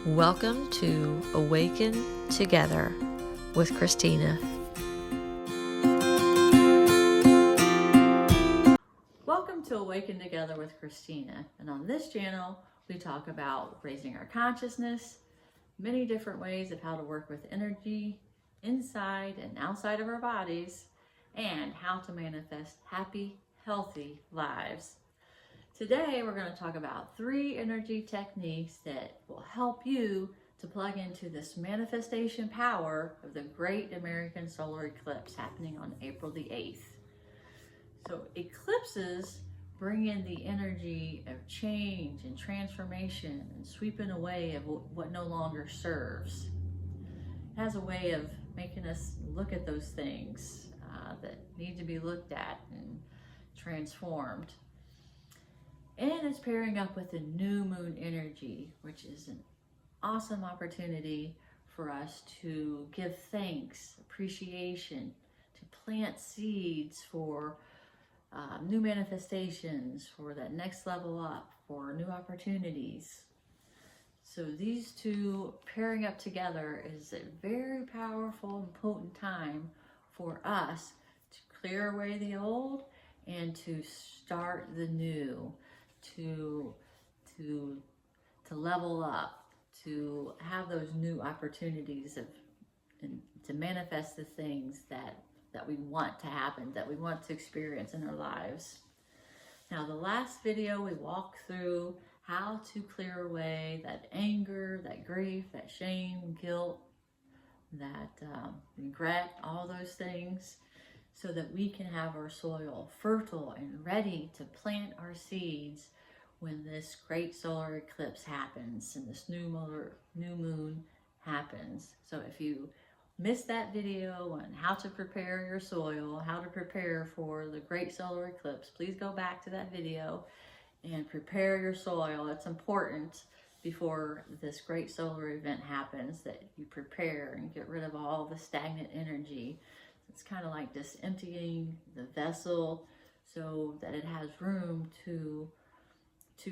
Welcome to Awaken Together with Christina. Welcome to Awaken Together with Christina. And on this channel, we talk about raising our consciousness, many different ways of how to work with energy inside and outside of our bodies, and how to manifest happy, healthy lives. Today, we're going to talk about 3 energy techniques that will help you to plug into this manifestation power of the Great American Solar Eclipse happening on April the 8th. So eclipses bring in the energy of change and transformation and sweeping away of what no longer serves. It has a way of making us look at those things that need to be looked at and transformed. And it's pairing up with the new moon energy, which is an awesome opportunity for us to give thanks, appreciation, to plant seeds for new manifestations, for that next level up, for new opportunities. So these two pairing up together is a very powerful and potent time for us to clear away the old and to start the new. To level up, to have those new opportunities and to manifest the things that we want to happen, that we want to experience in our lives. Now, the last video we walked through how to clear away that anger, that grief, that shame, guilt, that regret, all those things, so that we can have our soil fertile and ready to plant our seeds when this great solar eclipse happens and this new moon happens. So if you missed that video on how to prepare your soil, how to prepare for the great solar eclipse, please go back to that video and prepare your soil. It's important before this great solar event happens that you prepare and get rid of all the stagnant energy. It's kind of like just emptying the vessel so that it has room to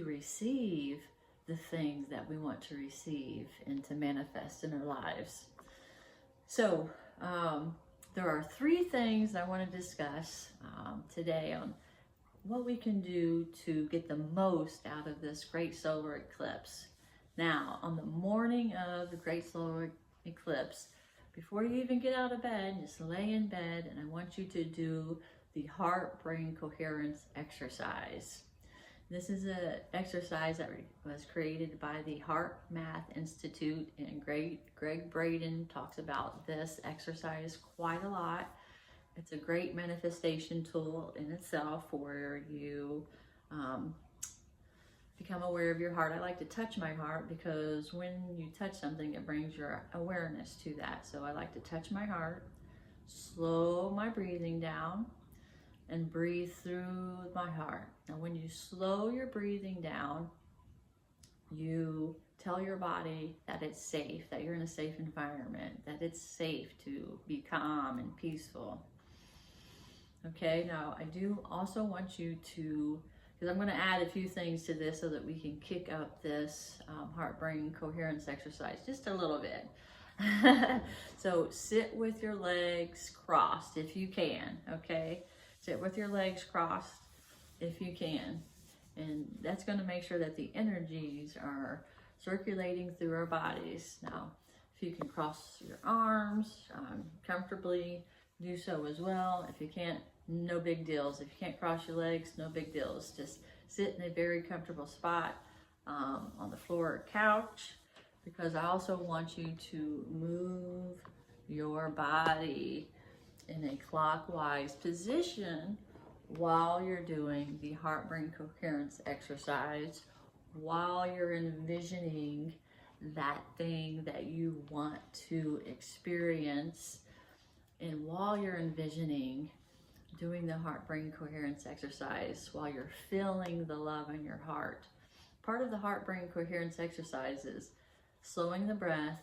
receive the things that we want to receive and to manifest in our lives. So there are 3 things I want to discuss today on what we can do to get the most out of this great solar eclipse. Now, on the morning of the great solar eclipse, before you even get out of bed, just lay in bed, and I want you to do the heart-brain coherence exercise. This is an exercise that was created by the Heart Math Institute, and Greg Braden talks about this exercise quite a lot. It's a great manifestation tool in itself where you become aware of your heart. I like to touch my heart because when you touch something, it brings your awareness to that. So I like to touch my heart, slow my breathing down, and breathe through my heart. Now, when you slow your breathing down, you tell your body that it's safe, that you're in a safe environment, that it's safe to be calm and peaceful. Okay, now I do also want you to, because I'm going to add a few things to this so that we can kick up this heart-brain coherence exercise just a little bit. So sit with your legs crossed if you can, okay? Sit with your legs crossed if you can. And that's going to make sure that the energies are circulating through our bodies. Now, if you can cross your arms comfortably, do so as well. If you can't, no big deals. If you can't cross your legs, no big deals. Just sit in a very comfortable spot on the floor or couch, because I also want you to move your body in a clockwise position while you're doing the heart-brain coherence exercise, while you're envisioning that thing that you want to experience, and while you're envisioning doing the heart-brain coherence exercise, while you're feeling the love in your heart. Part of the heart-brain coherence exercise is slowing the breath,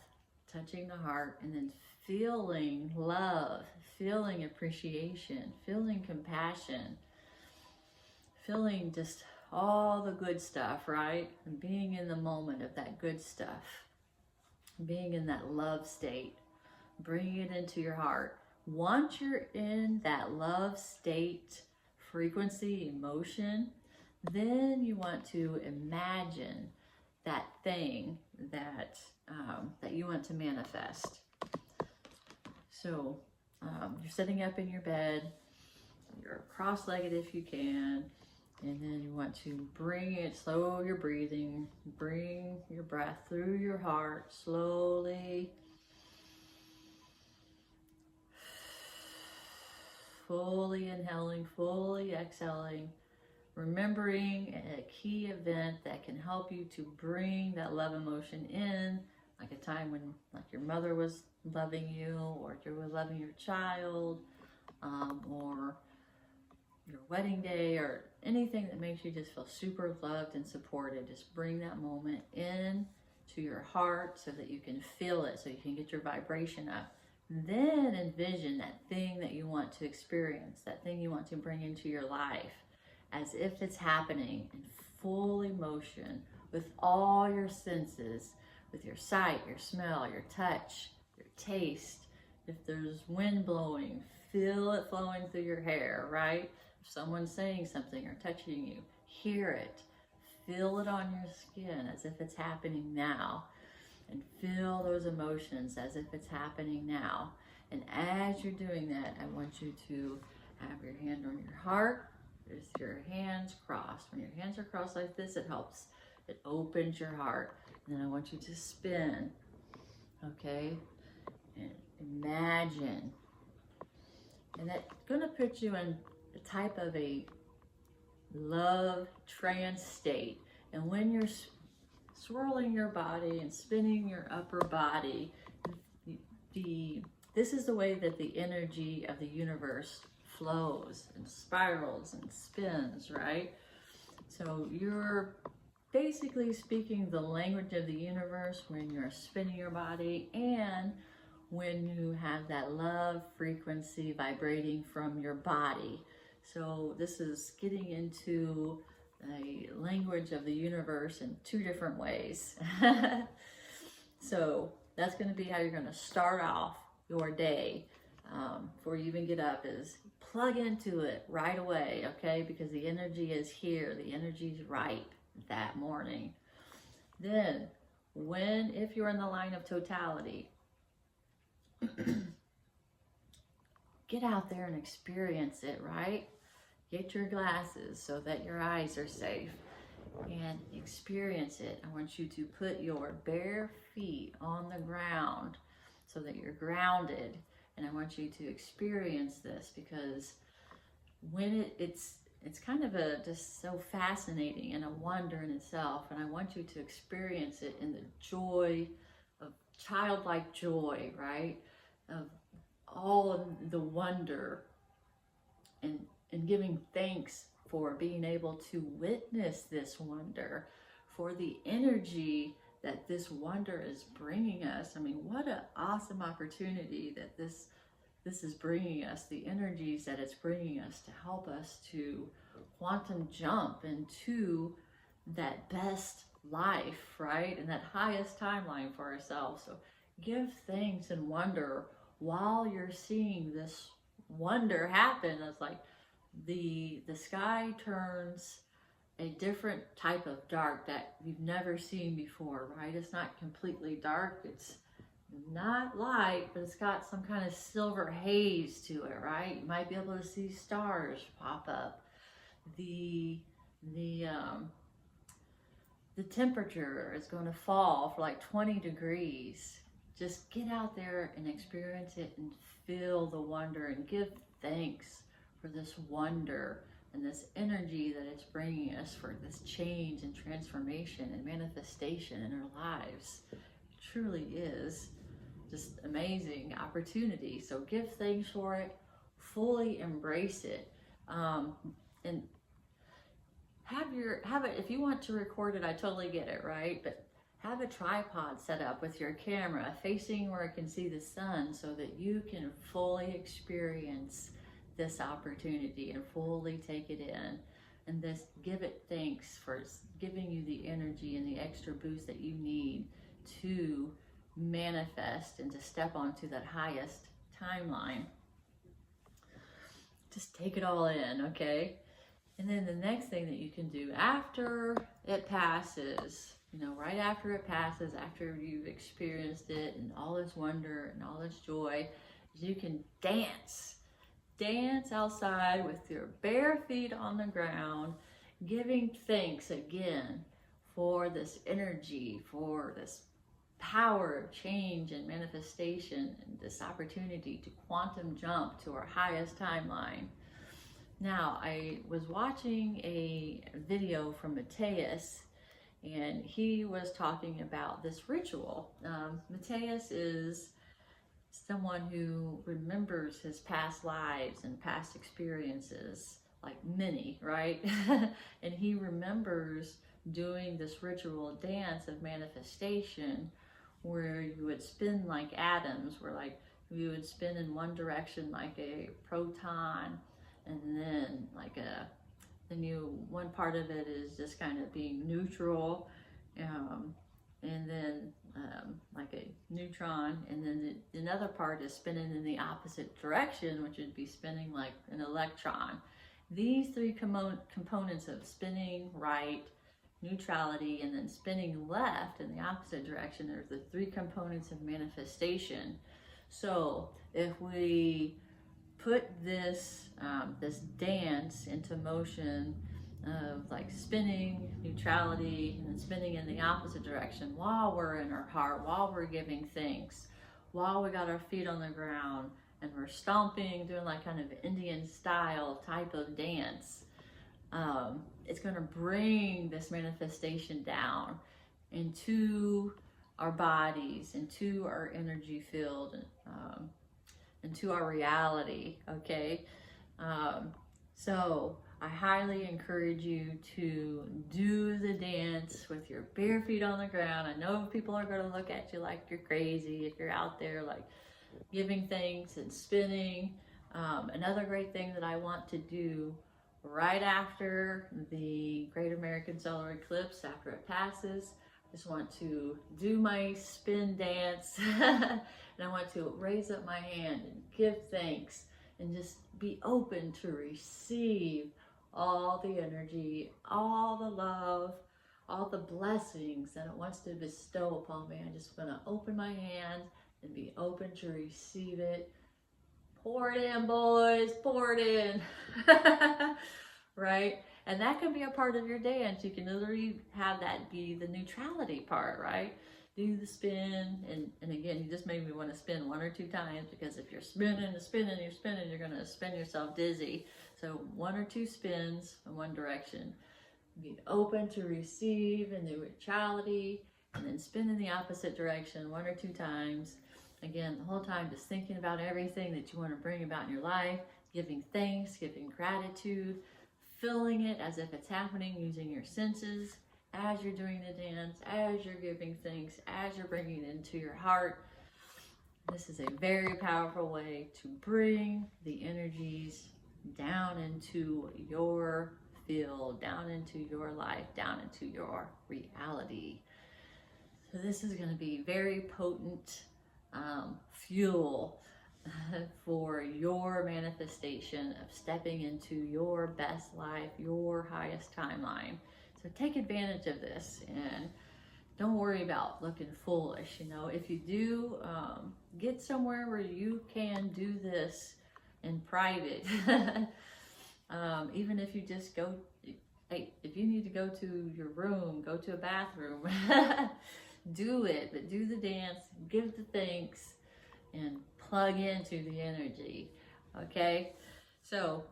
touching the heart, and then feeling love, feeling appreciation, feeling compassion, feeling just all the good stuff, right? And being in the moment of that good stuff. being in that love state, bringing it into your heart. Once you're in that love state, frequency, emotion, then you want to imagine that thing that that you want to manifest. So you're sitting up in your bed, you're cross-legged if you can, and then you want to bring it, slow your breathing, bring your breath through your heart slowly, fully inhaling, fully exhaling, remembering a key event that can help you to bring that love emotion in, like a time when like your mother was loving you, or you were loving your child, or your wedding day, or anything that makes you just feel super loved and supported. Just bring that moment in to your heart so that you can feel it, so you can get your vibration up. Then envision that thing that you want to experience, that thing you want to bring into your life, as if it's happening in full emotion with all your senses, with your sight, your smell, your touch, your taste. If there's wind blowing, feel it flowing through your hair, right? If someone's saying something or touching you, hear it. Feel it on your skin as if it's happening now. And feel those emotions as if it's happening now. And as you're doing that, I want you to have your hand on your heart with your hands crossed. When your hands are crossed like this, it helps. It opens your heart. And then I want you to spin, okay? And imagine. And that's gonna put you in a type of a love trance state. And when you're swirling your body and spinning your upper body, this is the way that the energy of the universe flows and spirals and spins, right? So you're basically speaking the language of the universe when you're spinning your body, and when you have that love frequency vibrating from your body. So this is getting into the language of the universe in two different ways. So that's going to be how you're going to start off your day before you even get up, is plug into it right away, okay? Because the energy is here. The energy is ripe that morning. Then, if you're in the line of totality, get out there and experience it, right? Get your glasses so that your eyes are safe and experience it. I want you to put your bare feet on the ground so that you're grounded. And I want you to experience this, because when it's kind of just so fascinating and a wonder in itself. And I want you to experience it in the joy of childlike joy, right? Of all of the wonder, and giving thanks for being able to witness this wonder, for the energy that this wonder is bringing us. I mean, what an awesome opportunity that this is bringing us, the energies that it's bringing us to help us to quantum jump into that best life, right? And that highest timeline for ourselves. So give thanks and wonder while you're seeing this wonder happen. It's like the sky turns a different type of dark that you've never seen before, right? It's not completely dark, it's not light, but it's got some kind of silver haze to it, right? You might be able to see stars pop up. The temperature is going to fall for like 20 degrees. Just get out there and experience it and feel the wonder and give thanks for this wonder and this energy that it's bringing us, for this change and transformation and manifestation in our lives. It truly is just amazing opportunity. So give thanks for it, fully embrace it, and have it. If you want to record it, I totally get it, right? But have a tripod set up with your camera facing where it can see the sun, so that you can fully experience this opportunity and fully take it in, and give it thanks for giving you the energy and the extra boost that you need to manifest and to step onto that highest timeline. Just take it all in, okay? And then the next thing that you can do after it passes, you know, right after it passes, after you've experienced it and all its wonder and all its joy, is you can dance. Dance outside with your bare feet on the ground, giving thanks again for this energy, for this power of change and manifestation, and this opportunity to quantum jump to our highest timeline. Now, I was watching a video from Mateus, and he was talking about this ritual. Mateus is someone who remembers his past lives and past experiences, like many, right? And he remembers doing this ritual dance of manifestation where you would spin like atoms, where like you would spin in one direction like a proton, and then like one part of it is just kind of being neutral, and then like a neutron, and then another part is spinning in the opposite direction, which would be spinning like an electron. These three components of spinning right, neutrality, and then spinning left in the opposite direction are the three components of manifestation. So if we put this this dance into motion of like spinning, neutrality, and then spinning in the opposite direction while we're in our heart, while we're giving thanks, while we got our feet on the ground and we're stomping, doing like kind of Indian style type of dance, it's going to bring this manifestation down into our bodies, into our energy field, into our reality, okay? So I highly encourage you to do the dance with your bare feet on the ground. I know people are going to look at you like you're crazy if you're out there like giving thanks and spinning. Another great thing that I want to do right after the Great American Solar Eclipse, after it passes, I just want to do my spin dance and I want to raise up my hand and give thanks and just be open to receive all the energy, all the love, all the blessings that it wants to bestow upon me. I'm just going to open my hand and be open to receive it. Pour it in, boys, pour it in. Right? And that can be a part of your dance. You can literally have that be the neutrality part, right? Do the spin, and again, you just made me want to spin 1 or 2 times, because if you're spinning, you're going to spin yourself dizzy. So 1 or 2 spins in one direction. Be open to receive in the neutrality, and then spin in the opposite direction 1 or 2 times. Again, the whole time just thinking about everything that you want to bring about in your life, giving thanks, giving gratitude, feeling it as if it's happening, using your senses as you're doing the dance, as you're giving thanks, as you're bringing it into your heart. This is a very powerful way to bring the energies down into your field, down into your life, down into your reality. So this is going to be very potent fuel for your manifestation of stepping into your best life, your highest timeline. So take advantage of this and don't worry about looking foolish. You know, if you do, get somewhere where you can do this in private. Even if you just go, hey, if you need to go to your room, go to a bathroom, do it, but do the dance, give the thanks, and plug into the energy, okay? So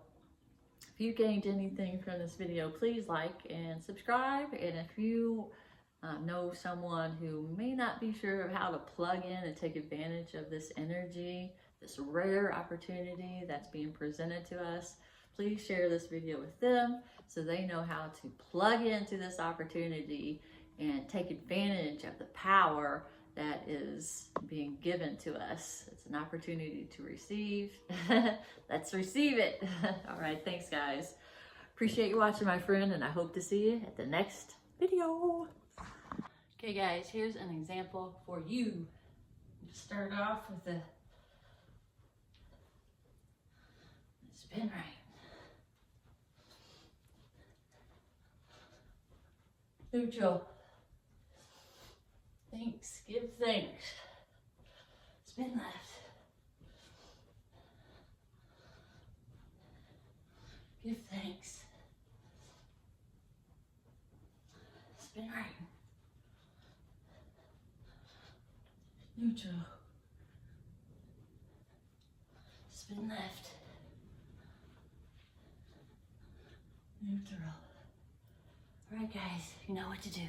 if you gained anything from this video, please like and subscribe. And if you know someone who may not be sure of how to plug in and take advantage of this energy, this rare opportunity that's being presented to us, please share this video with them so they know how to plug into this opportunity and take advantage of the power that is being given to us. It's an opportunity to receive. Let's receive it. All right, thanks guys. Appreciate you watching, my friend, and I hope to see you at the next video. Okay guys, here's an example for you Start off with the spin right. Neutral. Thanks. Give thanks. Spin left. Give thanks. Spin right. Neutral. Spin left. Neutral. All right, guys, you know what to do.